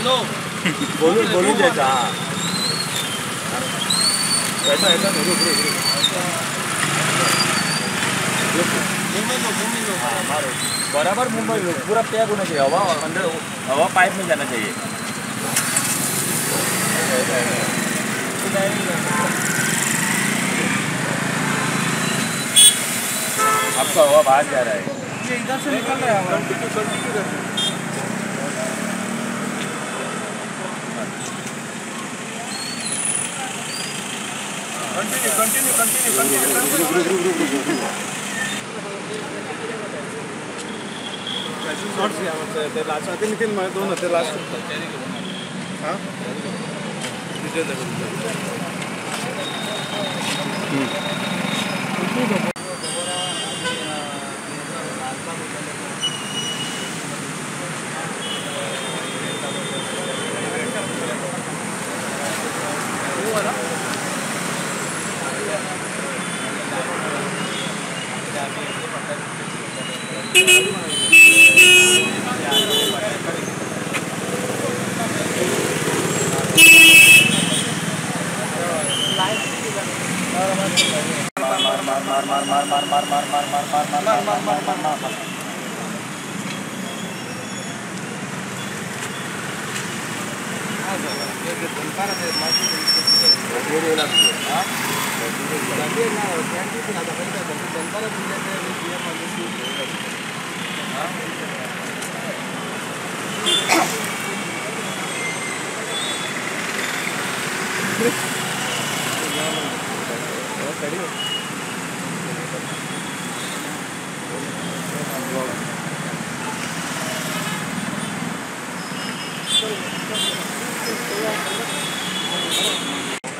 बोलून द्यायचा ऐसा ऐसा मारो बराबर मुंबई लोग पूरा पैक होना चाहिए हवा अंदर हवा पाइप में जाना चाहिए आपका हवा बाहर जा रहा है ये इधर से निकल रहा है कंटिन्यू शॉर्ट्स घ्या मग ते लास्ट तीन दोन होते लास्ट हां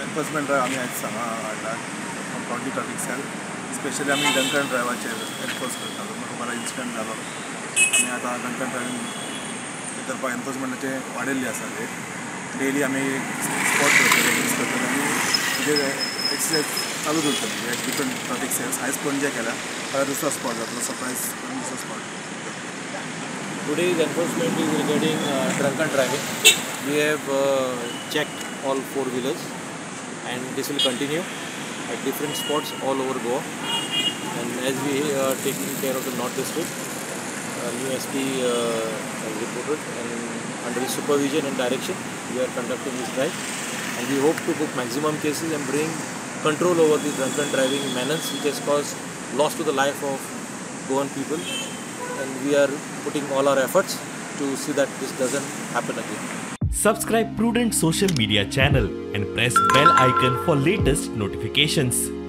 एनफोर्समेंट ड्राइव आम्ही आज सांगा हाडला काउंटी ट्रॅफिक सेल स्पेशली आम्ही ड्रंकन ड्रायव्हरचे एनफोर्स करता तुम्हाला इन्सिडंट जालो आम्ही आता ड्रंकन ड्रायव्हिंग करपाक एनफोर्समेंटाचे वाडयल्ली आसा रेट डेली आम्ही स्पॉट करतले आनी म्हणजे एक्सरसाइज चालू करतले डिफरंट ट्रॅफिक सेल्स आयज पणजे केल्या फाल्यां दुसरो स्पॉट जातलो सरप्रायज दुसरो spot Today's enforcement is regarding drunken driving. We have checked all four-wheelers and this will continue at different spots all over Goa. And as we are taking care of the North District, new SP has reported and under his supervision and direction we are conducting this drive. And we hope to book maximum cases and bring control over the drunken driving menace which has caused loss to the life of Goan people. And we are putting all our efforts to see that this doesn't happen again. Subscribe Prudent social media channel and press bell icon for latest notifications.